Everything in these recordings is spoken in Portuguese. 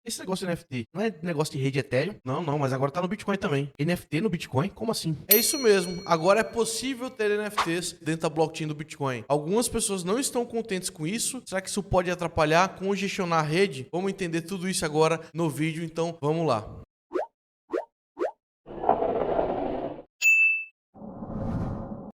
Esse negócio de NFT não é negócio de rede Ethereum? Não, não, mas agora tá no Bitcoin também. NFT no Bitcoin? Como assim? É isso mesmo. Agora é possível ter NFTs dentro da blockchain do Bitcoin. Algumas pessoas não estão contentes com isso. Será que isso pode atrapalhar, congestionar a rede? Vamos entender tudo isso agora no vídeo, então vamos lá.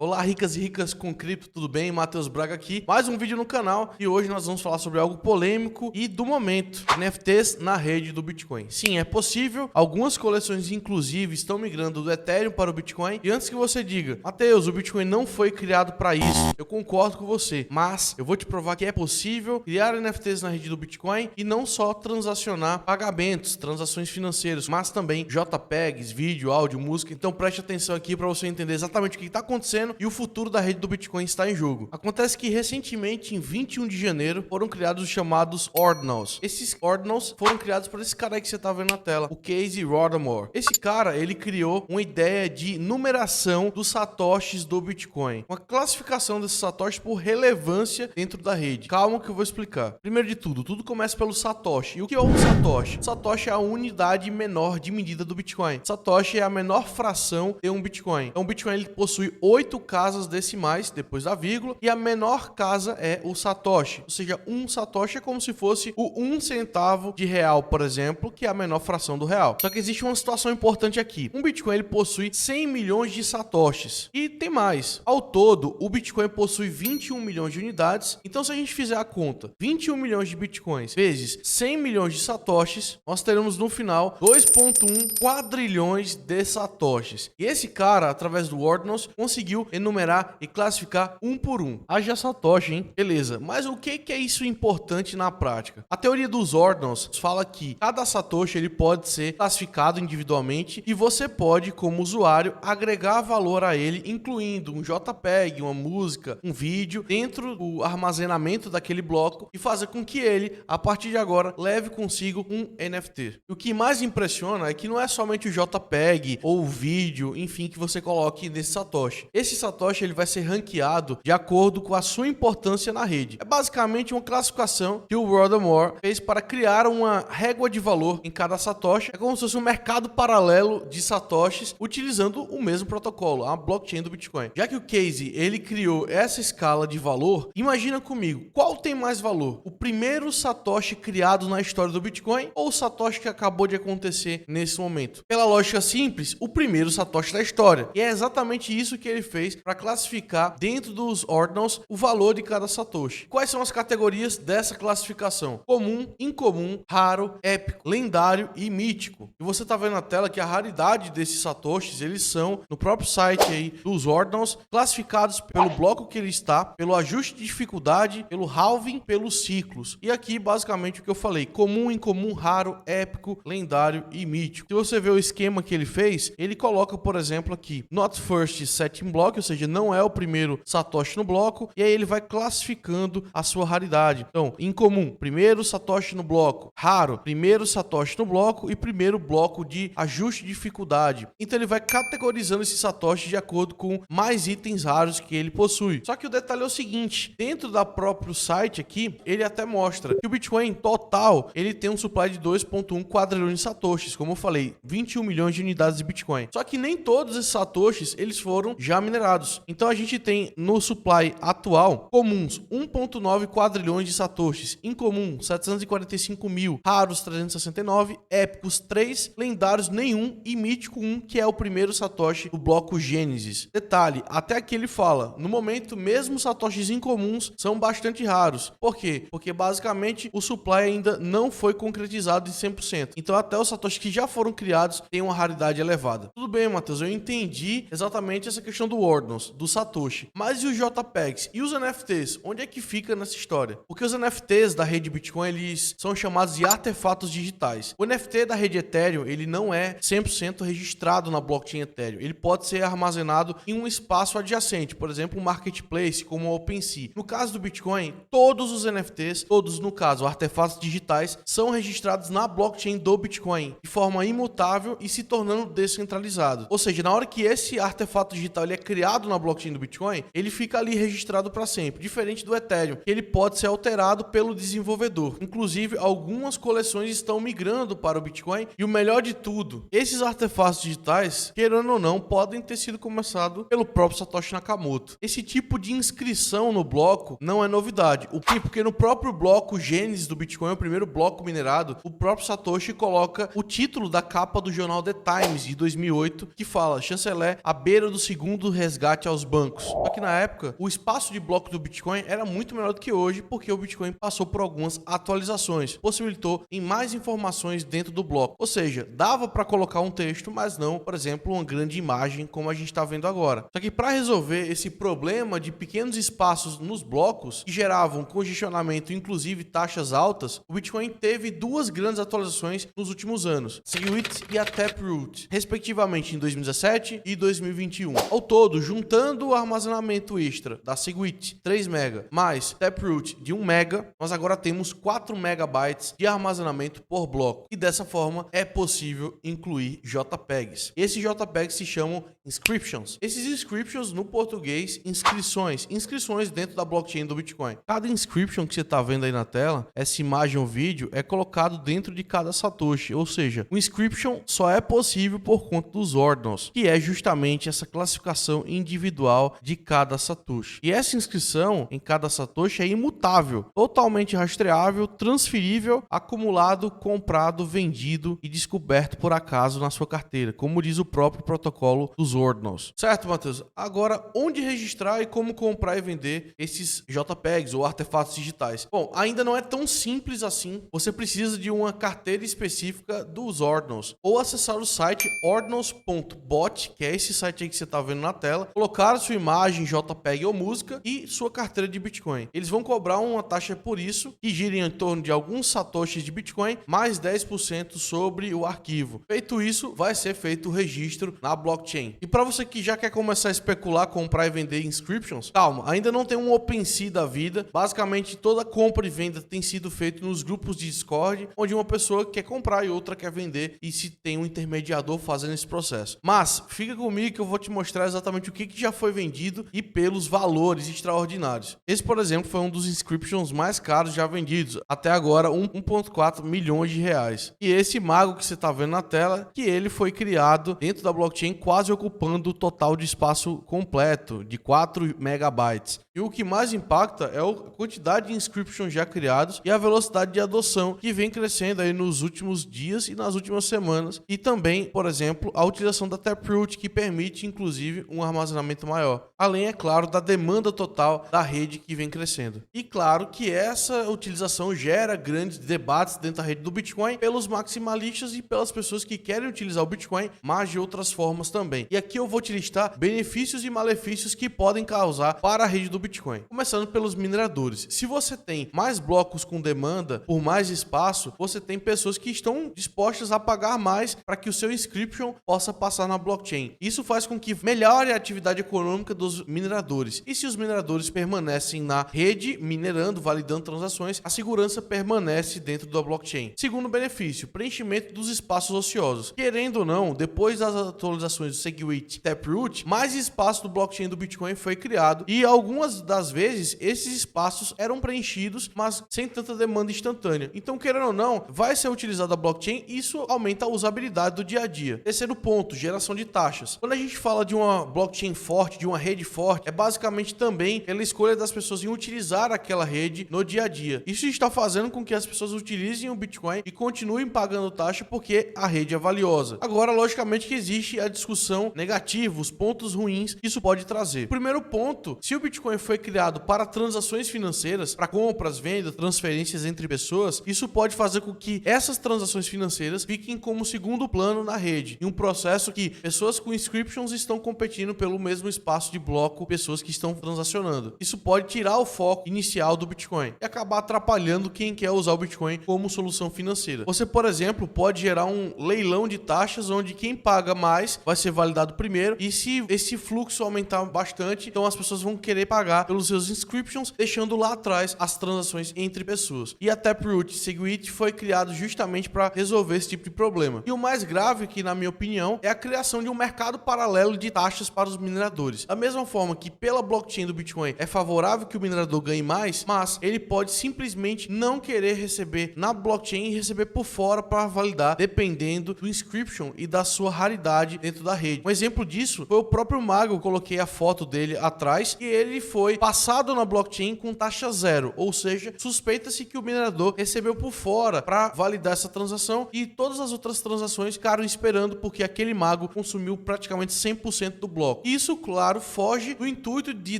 Olá, ricas e ricas com cripto, tudo bem? Matheus Braga aqui, mais um vídeo no canal e hoje nós vamos falar sobre algo polêmico e do momento, NFTs na rede do Bitcoin. Sim, é possível, algumas coleções inclusive estão migrando do Ethereum para o Bitcoin e antes que você diga, Matheus, o Bitcoin não foi criado para isso, eu concordo com você, mas eu vou te provar que é possível criar NFTs na rede do Bitcoin e não só transacionar pagamentos, transações financeiras, mas também JPEGs, vídeo, áudio, música, então preste atenção aqui para você entender exatamente o que está acontecendo e o futuro da rede do Bitcoin está em jogo. Acontece que recentemente, em 21 de janeiro, foram criados os chamados Ordinals. Esses Ordinals foram criados por esse cara aí que você está vendo na tela, o Casey Rodarmor. Esse cara, ele criou uma ideia de numeração dos satoshis do Bitcoin, uma classificação desses satoshis por relevância dentro da rede. Calma que eu vou explicar. Primeiro de tudo começa pelo satoshi. E o que é um satoshi? Satoshi é a unidade menor de medida do Bitcoin. Satoshi é a menor fração de um Bitcoin. Então o Bitcoin ele possui 8 casas decimais depois da vírgula e a menor casa é o satoshi, ou seja, um satoshi é como se fosse o 1 centavo de real, por exemplo, que é a menor fração do real. Só que existe uma situação importante aqui. Um Bitcoin ele possui 100 milhões de satoshis e tem mais. Ao todo, o Bitcoin possui 21 milhões de unidades. Então, se a gente fizer a conta, 21 milhões de Bitcoins vezes 100 milhões de satoshis, nós teremos no final 2,1 quadrilhões de satoshis. E esse cara, através do Ordinals, conseguiu enumerar e classificar um por um. Haja satoshi, hein? Beleza. Mas o que é isso importante na prática? A teoria dos Ordinals fala que cada satoshi ele pode ser classificado individualmente e você pode, como usuário, agregar valor a ele, incluindo um JPEG, uma música, um vídeo, dentro do armazenamento daquele bloco e fazer com que ele, a partir de agora, leve consigo um NFT. E o que mais impressiona é que não é somente o JPEG ou o vídeo, enfim, que você coloque nesse satoshi. Esse satoshi ele vai ser ranqueado de acordo com a sua importância na rede. É basicamente uma classificação que o Rodarmor fez para criar uma régua de valor em cada satoshi. É como se fosse um mercado paralelo de satoshis utilizando o mesmo protocolo, a blockchain do Bitcoin. Já que o Casey ele criou essa escala de valor, imagina comigo, qual tem mais valor? O primeiro satoshi criado na história do Bitcoin ou o satoshi que acabou de acontecer nesse momento? Pela lógica simples, o primeiro satoshi da história. E é exatamente isso que ele fez para classificar dentro dos Ordinals o valor de cada satoshi. Quais são as categorias dessa classificação? Comum, incomum, raro, épico, lendário e mítico. E você está vendo na tela que a raridade desses satoshis, eles são no próprio site aí dos Ordinals, classificados pelo bloco que ele está, pelo ajuste de dificuldade, pelo halving, pelos ciclos. E aqui basicamente o que eu falei, comum, incomum, raro, épico, lendário e mítico. Se você ver o esquema que ele fez, ele coloca, por exemplo, aqui, not first set in block, ou seja, não é o primeiro satoshi no bloco, e aí ele vai classificando a sua raridade. Então, incomum, primeiro satoshi no bloco, raro, primeiro satoshi no bloco e primeiro bloco de ajuste de dificuldade. Então ele vai categorizando esses satoshis de acordo com mais itens raros que ele possui. Só que o detalhe é o seguinte, dentro da próprio site aqui, ele até mostra que o Bitcoin total, ele tem um supply de 2,1 quadrilhões de satoshis, como eu falei, 21 milhões de unidades de Bitcoin. Só que nem todos esses satoshis, eles foram já minerados. Então a gente tem no supply atual comuns 1,9 quadrilhões de satoshis, incomum 745 mil, raros 369, épicos 3, lendários nenhum e mítico 1, que é o primeiro satoshi do bloco Gênesis. Detalhe, até aqui ele fala, no momento mesmo satoshis incomuns são bastante raros. Por quê? Porque basicamente o supply ainda não foi concretizado em 100%. Então até os satoshis que já foram criados têm uma raridade elevada. Tudo bem, Matheus, eu entendi exatamente essa questão do Ordinals, do Satoshi. Mas e os JPEGs? E os NFTs? Onde é que fica nessa história? Porque os NFTs da rede Bitcoin, eles são chamados de artefatos digitais. O NFT da rede Ethereum, ele não é 100% registrado na blockchain Ethereum. Ele pode ser armazenado em um espaço adjacente, por exemplo, um marketplace como o OpenSea. No caso do Bitcoin, todos os NFTs, todos no caso, artefatos digitais, são registrados na blockchain do Bitcoin de forma imutável e se tornando descentralizado. Ou seja, na hora que esse artefato digital ele é criado criado na blockchain do Bitcoin, ele fica ali registrado para sempre, diferente do Ethereum, que ele pode ser alterado pelo desenvolvedor. Inclusive, algumas coleções estão migrando para o Bitcoin e o melhor de tudo, esses artefatos digitais, querendo ou não, podem ter sido começados pelo próprio Satoshi Nakamoto. Esse tipo de inscrição no bloco não é novidade. O que? Porque no próprio bloco Gênesis do Bitcoin, o primeiro bloco minerado, o próprio Satoshi coloca o título da capa do jornal The Times de 2008, que fala: chanceler à beira do segundo resgate aos bancos. Só que na época, o espaço de bloco do Bitcoin era muito menor do que hoje, porque o Bitcoin passou por algumas atualizações, possibilitou em mais informações dentro do bloco. Ou seja, dava para colocar um texto, mas não, por exemplo, uma grande imagem como a gente está vendo agora. Só que para resolver esse problema de pequenos espaços nos blocos que geravam congestionamento, inclusive taxas altas, o Bitcoin teve duas grandes atualizações nos últimos anos, SegWit e a Taproot, respectivamente em 2017 e 2021. Ao todo, juntando o armazenamento extra da SegWit, 3 MB, mais Taproot de 1 MB, nós agora temos 4 MB de armazenamento por bloco. E dessa forma é possível incluir JPEGs. Esses JPEGs se chamam inscriptions. Esses inscriptions, no português, inscrições dentro da blockchain do Bitcoin. Cada inscription que você está vendo aí na tela, essa imagem ou vídeo, é colocado dentro de cada Satoshi. Ou seja, o inscription só é possível por conta dos ordinals, que é justamente essa classificação individual de cada Satoshi. E essa inscrição em cada Satoshi é imutável, totalmente rastreável, transferível, acumulado, comprado, vendido e descoberto por acaso na sua carteira, como diz o próprio protocolo dos ordinals. Certo, Matheus? Agora, onde registrar e como comprar e vender esses JPEGs ou artefatos digitais? Bom, ainda não é tão simples assim. Você precisa de uma carteira específica dos ordinals ou acessar o site ordinals.bot, que é esse site aí que você está vendo na tela, colocar sua imagem, JPEG ou música e sua carteira de Bitcoin. Eles vão cobrar uma taxa por isso, que gira em torno de alguns satoshis de Bitcoin, mais 10% sobre o arquivo. Feito isso, vai ser feito o registro na blockchain. E para você que já quer começar a especular, comprar e vender inscriptions, calma, ainda não tem um OpenSea da vida. Basicamente, toda compra e venda tem sido feita nos grupos de Discord, onde uma pessoa quer comprar e outra quer vender, e se tem um intermediador fazendo esse processo. Mas fica comigo que eu vou te mostrar exatamente o que já foi vendido e pelos valores extraordinários. Esse, por exemplo, foi um dos inscriptions mais caros já vendidos. Até agora, 1,4 milhões de reais. E esse mago que você está vendo na tela, que ele foi criado dentro da blockchain, quase ocupando o total de espaço completo, de 4 megabytes. E o que mais impacta é a quantidade de inscriptions já criados e a velocidade de adoção que vem crescendo aí nos últimos dias e nas últimas semanas. E também, por exemplo, a utilização da Taproot, que permite, inclusive, um armazenamento maior. Além, é claro, da demanda total da rede que vem crescendo. E claro que essa utilização gera grandes debates dentro da rede do Bitcoin pelos maximalistas e pelas pessoas que querem utilizar o Bitcoin, mas de outras formas também. E aqui eu vou te listar benefícios e malefícios que podem causar para a rede do Bitcoin. Começando pelos mineradores. Se você tem mais blocos com demanda por mais espaço, você tem pessoas que estão dispostas a pagar mais para que o seu inscription possa passar na blockchain. Isso faz com que melhore a atividade econômica dos mineradores. E se os mineradores permanecem na rede, minerando, validando transações, a segurança permanece dentro da blockchain. Segundo benefício, preenchimento dos espaços ociosos. Querendo ou não, depois das atualizações do SegWit e Taproot, mais espaço do blockchain do Bitcoin foi criado e algumas das vezes esses espaços eram preenchidos, mas sem tanta demanda instantânea. Então, querendo ou não, vai ser utilizada a blockchain e isso aumenta a usabilidade do dia a dia. Terceiro ponto, geração de taxas. Quando a gente fala de uma blockchain forte, de uma rede forte, é basicamente também pela escolha das pessoas em utilizar aquela rede no dia a dia. Isso está fazendo com que as pessoas utilizem o Bitcoin e continuem pagando taxa porque a rede é valiosa. Agora, logicamente que existe a discussão negativa, os pontos ruins que isso pode trazer. Primeiro ponto, se o Bitcoin foi criado para transações financeiras, para compras, vendas, transferências entre pessoas, isso pode fazer com que essas transações financeiras fiquem como segundo plano na rede, em um processo que pessoas com inscriptions estão competindo pelo mesmo espaço de bloco, pessoas que estão transacionando. Isso pode tirar o foco inicial do Bitcoin e acabar atrapalhando quem quer usar o Bitcoin como solução financeira. Você, por exemplo, pode gerar um leilão de taxas onde quem paga mais vai ser validado validado primeiro, e se esse fluxo aumentar bastante, então as pessoas vão querer pagar pelos seus inscriptions, deixando lá atrás as transações entre pessoas. E a Taproot Segwit foi criado justamente para resolver esse tipo de problema. E o mais grave, que na minha opinião, é a criação de um mercado paralelo de taxas para os mineradores. Da mesma forma que pela blockchain do Bitcoin é favorável que o minerador ganhe mais, mas ele pode simplesmente não querer receber na blockchain e receber por fora para validar, dependendo do inscription e da sua raridade dentro da rede. Um exemplo disso foi o próprio Mago. Eu coloquei a foto dele atrás e ele foi passado na blockchain com taxa zero, ou seja, suspeita-se que o minerador recebeu por fora para validar essa transação e todas as outras transações ficaram esperando porque aquele Mago consumiu praticamente 100% do bloco. Isso, claro, foge do intuito de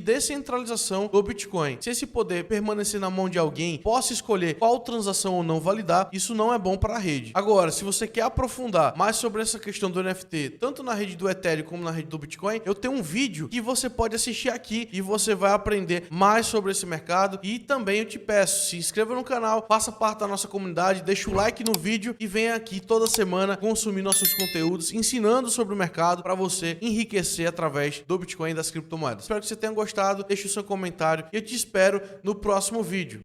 descentralização do Bitcoin. Se esse poder permanecer na mão de alguém, possa escolher qual transação ou não validar, isso não é bom para a rede. Agora, se você quer aprofundar mais sobre essa questão do NFT, tanto na rede do Ethereum como na rede do Bitcoin, eu tenho um vídeo que você pode assistir aqui e você vai aprender mais sobre esse mercado. E também eu te peço, se inscreva no canal, faça parte da nossa comunidade, deixa o like no vídeo e venha aqui toda semana consumir nossos conteúdos, ensinando sobre o mercado para você enriquecer através do Bitcoin e das criptomoedas. Espero que você tenha gostado, deixe o seu comentário e eu te espero no próximo vídeo.